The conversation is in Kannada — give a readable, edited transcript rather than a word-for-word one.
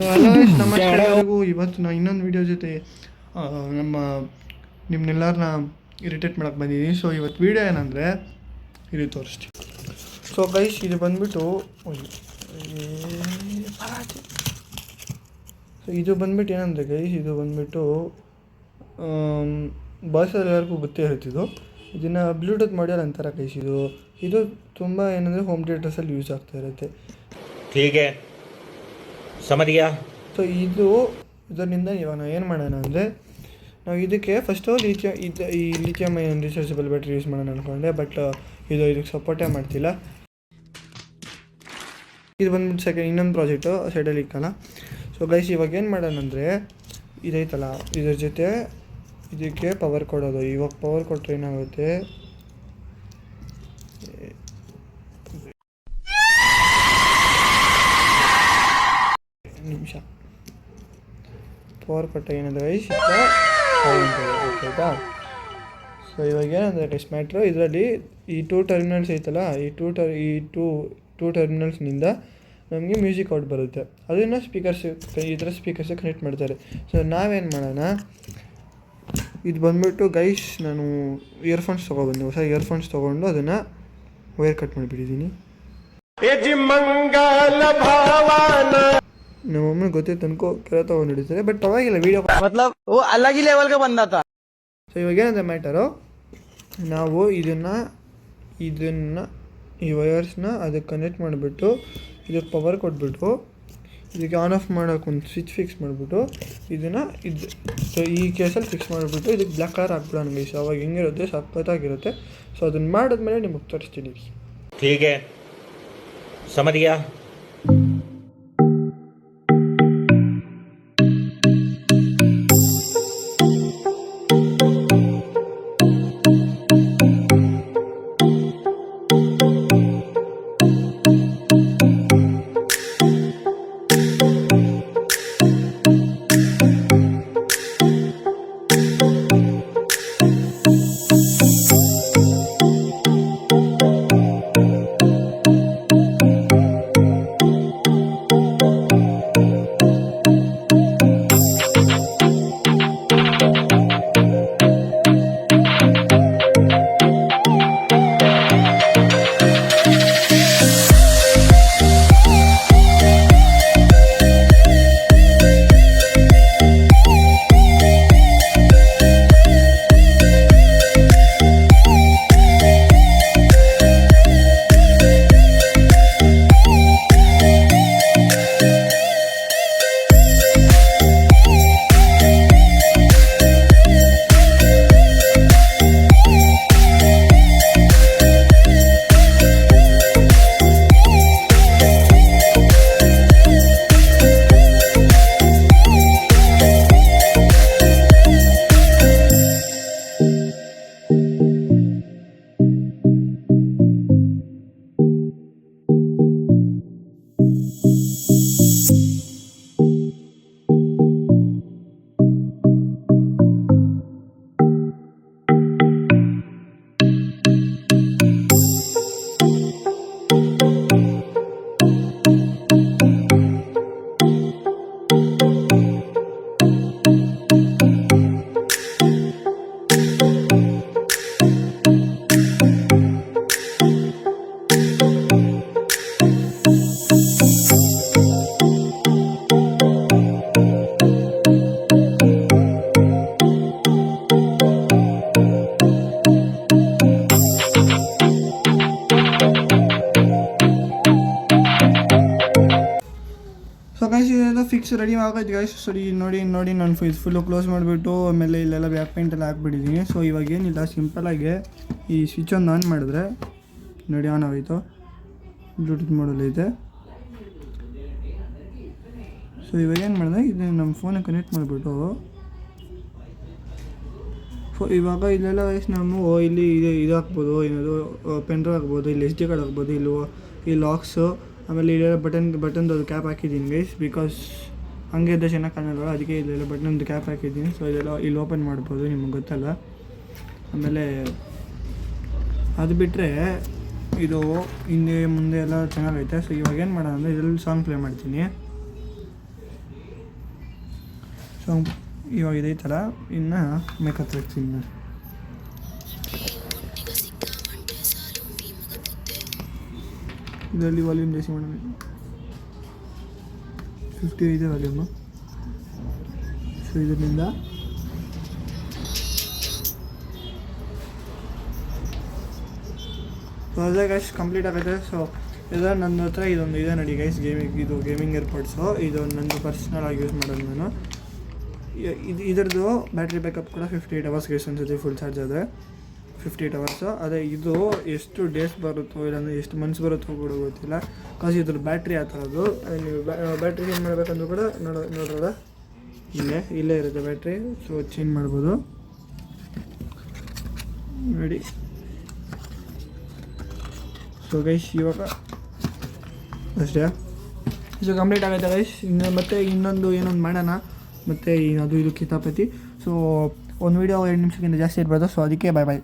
ಹಲೋ ನಮಸ್ಕಾರ ಎಲ್ಲರಿಗೂ. ಇವತ್ತು ನಾನು ಇನ್ನೊಂದು ವಿಡಿಯೋ ಜೊತೆ ನಿಮ್ಮನ್ನೆಲ್ಲರನ್ನ ಇರಿಟೇಟ್ ಮಾಡೋಕ್ಕೆ ಬಂದಿದ್ದೀನಿ. ಸೊ ಇವತ್ತು ವಿಡಿಯೋ ಏನಂದರೆ ಇದು ತೋರಿಸ್ತೀವಿ. ಸೊ ಗೈಸ್ ಇದು ಬಂದುಬಿಟ್ಟು ಇದು ಬಂದುಬಿಟ್ಟು ಏನಂದರೆ ಗೈಸ್ ಇದು ಬಂದುಬಿಟ್ಟು ಬಾಯ್ಸಲ್ಲಿ ಎಲ್ಲರಿಗೂ ಗೊತ್ತೇ ಇರುತ್ತಿದ್ದು. ಇದನ್ನು ಬ್ಲೂಟೂತ್ ಮಾಡ್ಯೂಲ್ ಅಂತಾರೆ ಗೈಸ್. ಇದು ತುಂಬ ಏನಂದರೆ ಹೋಮ್ ಥಿಯೇಟರ್ಸಲ್ಲಿ ಯೂಸ್ ಆಗ್ತಾ ಇರುತ್ತೆ. ಹೀಗೆ ಸಮರಿಯಾ. ಸೊ ಇದರಿಂದ ಇವಾಗ ನಾವು ಏನು ಮಾಡೋಣ ಅಂದರೆ ನಾವು ಇದಕ್ಕೆ first lithium ion rechargeable battery use ಮಾಡೋಣ ಅಂದ್ಕೊಂಡೆ. ಬಟ್ ಇದಕ್ಕೆ ಸಪೋರ್ಟೇ ಮಾಡ್ತಿಲ್ಲ. ಇದು ಬಂದ್ಬಿಟ್ಟು ಇನ್ನೊಂದು ಪ್ರಾಜೆಕ್ಟು ಸೈಡಲ್ಲಿ ಇಕ್ಕಲ್ಲ. ಸೊ ಗೈಸ್ ಇವಾಗ ಏನು ಮಾಡೋಣ ಅಂದರೆ ಇದೈತಲ್ಲ ಇದ್ರ ಜೊತೆ ಇದಕ್ಕೆ ಪವರ್ ಕೊಡೋದು. ಇವಾಗ ಪವರ್ ಕೊಟ್ಟರೆ ಏನಾಗುತ್ತೆ, ನಿಮಿಷ ಪವರ್ ಕೊಟ್ಟರೆ ಏನಂದರೆ ಗೈಸ್ ಆಯ್ತಾ. ಸೊ ಇವಾಗ ಏನಂದರೆ ಗೈಸ್ ಮ್ಯಾಟ್ರು ಇದರಲ್ಲಿ ಈ 2 ಟರ್ಮಿನಲ್ಸ್ ಐತಲ್ಲ, ಈ ಟೂ ಟರ್ಮಿನಲ್ಸ್ನಿಂದ ನಮಗೆ ಮ್ಯೂಸಿಕ್ ಔಟ್ ಬರುತ್ತೆ. ಅದನ್ನು ಈ ಥರ ಸ್ಪೀಕರ್ಸ್ ಕನೆಕ್ಟ್ ಮಾಡ್ತಾರೆ. ಸೊ ನಾವೇನು ಮಾಡೋಣ, ಇದು ಬಂದುಬಿಟ್ಟು ಗೈಸ್ ನಾನು ಇಯರ್ಫೋನ್ಸ್ ತೊಗೊಬಂದೆ. ಹೊಸ ಇಯರ್ಫೋನ್ಸ್ ತೊಗೊಂಡು ಅದನ್ನು ವೈರ್ ಕಟ್ ಮಾಡಿಬಿಟ್ಟಿದ್ದೀನಿ. ನಮ್ಮಮ್ಮ ಗೊತ್ತಿತ್ತು ಅನ್ಕೋ ಕೆಲ ತೊಗೊಂಡು ಹಿಡಿತಾರೆ. ಬಟ್ ಅವಾಗಿಲ್ಲ ವೀಡಿಯೋ ಅಲ್ಲಾಗಿ ಲೆವೆಲ್ಗೆ ಬಂದಾತ. ಸೊ ಇವಾಗ ಏನಂದ್ರೆ ಮ್ಯಾಟರು, ನಾವು ಇದನ್ನು ಈ ವಯರ್ಸ್ನ ಅದಕ್ಕೆ ಕನೆಕ್ಟ್ ಮಾಡಿಬಿಟ್ಟು ಇದಕ್ಕೆ ಪವರ್ ಕೊಟ್ಬಿಟ್ಟು ಇದಕ್ಕೆ ಆನ್ ಆಫ್ ಮಾಡೋಕೆ ಒಂದು ಸ್ವಿಚ್ ಫಿಕ್ಸ್ ಮಾಡಿಬಿಟ್ಟು ಸೊ ಈ ಕೇಸಲ್ಲಿ ಫಿಕ್ಸ್ ಮಾಡಿಬಿಟ್ಟು ಇದಕ್ಕೆ ಬ್ಲ್ಯಾಕ್ ಕಲರ್ ಹಾಕ್ಬಿಡೋಣ ಗೈಸ್. ಅವಾಗ ಹೆಂಗಿರುತ್ತೆ ಸಖತ್ತಾಗಿರುತ್ತೆ. ಸೊ ಅದನ್ನು ಮಾಡಿದ್ಮೇಲೆ ನಿಮಗೆ ತೋರಿಸ್ತೀನಿ. ಹೀಗೆ ಸಮರಿಯಾ. ಸೊ ಗೈಸ್ ಇದೆಲ್ಲ ಫಿಕ್ಸ್ ರೆಡಿ ಆಗೋಯ್ತು ಗೈಸ್. ಸರಿ ನೋಡಿ ನಾನು ಫುಲ್ಲು ಕ್ಲೋಸ್ ಮಾಡಿಬಿಟ್ಟು ಆಮೇಲೆ ಇಲ್ಲೆಲ್ಲ ಬ್ಯಾಕ್ ಪೇಂಟೆಲ್ಲ ಹಾಕ್ಬಿಟ್ಟಿದ್ದೀನಿ. ಸೊ ಇವಾಗ ಏನಿಲ್ಲ, ಸಿಂಪಲಾಗಿ ಈ ಸ್ವಿಚ್ ಒಂದು ಆನ್ ಮಾಡಿದ್ರೆ ನೋಡಿ ಆನ್ ಆಗೋಯ್ತು. ಬ್ಲೂಟೂತ್ ಮಾಡಲ್ ಐತೆ. ಸೊ ಇವಾಗ ಏನು ಮಾಡಿದೆ, ಇದನ್ನು ನಮ್ಮ ಫೋನಿಗೆ ಕನೆಕ್ಟ್ ಮಾಡಿಬಿಟ್ಟು ಇವಾಗ ಇಲ್ಲೆಲ್ಲ ಗೈಸ್ ನಾವು ಇಲ್ಲಿ ಇದು ಹಾಕ್ಬೋದು, ಏನದು ಪೆನ್ ಡ್ರೈವ್ ಹಾಕ್ಬೋದು, ಇಲ್ಲಿ SD ಕಾರ್ಡ್ ಹಾಕ್ಬೋದು, ಈ ಲಾಕ್ಸು, ಆಮೇಲೆ ಇಲ್ಲೆಲ್ಲ ಬಟನ್ದು ಅದು ಕ್ಯಾಪ್ ಹಾಕಿದ್ದೀನಿ ಗೈಸ್. ಬಿಕಾಸ್ ಹಂಗೆ ಇದ್ದ ಚೆನ್ನಾಗಿ ಕಾಣಲ್ಲ, ಅದಕ್ಕೆ ಇಲ್ಲೆಲ್ಲ ಬಟನ್ದು ಕ್ಯಾಪ್ ಹಾಕಿದ್ದೀನಿ. ಸೊ ಇದೆಲ್ಲ ಇಲ್ಲಿ ಓಪನ್ ಮಾಡ್ಬೋದು, ನಿಮಗೆ ಗೊತ್ತಲ್ಲ. ಆಮೇಲೆ ಅದು ಬಿಟ್ಟರೆ ಇದು ಹಿಂದೆ ಮುಂದೆ ಎಲ್ಲ ಚೆನ್ನಾಗೈತೆ. ಸೊ ಇವಾಗ ಏನು ಮಾಡೋಣ ಅಂದರೆ ಇದರಲ್ಲಿ ಸಾಂಗ್ ಪ್ಲೇ ಮಾಡ್ತೀನಿ. ಸೊ ಇವಾಗ ಇದೈತಲ್ಲ ಇನ್ನು ಮೇಕಪ್ ಹಾಕ್ತೀನಿ. ಇದರಲ್ಲಿ ವಾಲ್ಯೂಮ್ ಜಾಸ್ತಿ ಮಾಡೋಣ, 50 ಇದೆ ವಾಲ್ಯೂಮು. ಸೊ ಇದರಿಂದ ಸೊ ಅದೇ ಗೈಸ್ ಕಂಪ್ಲೀಟ್ ಆಗುತ್ತೆ. ಸೊ ಇದು ನನ್ನ ಹತ್ರ ಇದೊಂದು ಇದೆ ನೋಡಿ ಗೈಸ್, ಗೇಮಿಂಗ್ ಏರ್ಪಾಡ್ಸು. ಇದು ನಂದು ಪರ್ಸ್ನಲ್ ಆಗಿ ಯೂಸ್ ಮಾಡೋದು ನಾನು. ಇದರದ್ದು ಬ್ಯಾಟ್ರಿ ಬ್ಯಾಕಪ್ ಕೂಡ 58 hours ಗೈಸ್ ಅನ್ಸುತ್ತೆ ಫುಲ್ ಚಾರ್ಜ್ ಆದರೆ 58 hours. ಅದೇ ಇದು ಎಷ್ಟು ಡೇಸ್ ಬರುತ್ತೋ ಇಲ್ಲಾಂದರೆ ಎಷ್ಟು ಮಂತ್ಸ್ ಬರುತ್ತೋ ಕೂಡ ಗೊತ್ತಿಲ್ಲ, ಕಾಸ್ ಇದ್ರ ಬ್ಯಾಟ್ರಿ ಆ ಥರದ್ದು. ನೀವು ಬ್ಯಾಟ್ರಿ ಚೇಂಜ್ ಮಾಡಬೇಕಂದ್ರೂ ಕೂಡ ನೋಡ್ರದ ಇಲ್ಲೇ ಇರುತ್ತೆ ಬ್ಯಾಟ್ರಿ. ಸೊ ಚೇಂಜ್ ಮಾಡ್ಬೋದು ನೋಡಿ. ಸೊ ಗೈಸ್ ಇವಾಗ ಅಷ್ಟೇ, ಸೊ ಕಂಪ್ಲೀಟ್ ಆಗುತ್ತೆ ಗೈಸ್. ಮತ್ತೆ ಇನ್ನೊಂದು ಏನೊಂದು ಮಾಡೋಣ, ಮತ್ತು ಅದು ಇದು ಕಿತಾಪತಿ. ಸೊ ಒಂದು ವೀಡಿಯೋ 2 ನಿಮಿಷಕ್ಕಿಂತ ಜಾಸ್ತಿ ಇರ್ಬೋದು. ಸೊ ಅದಕ್ಕೆ ಬಾಯ್ ಬಾಯ್.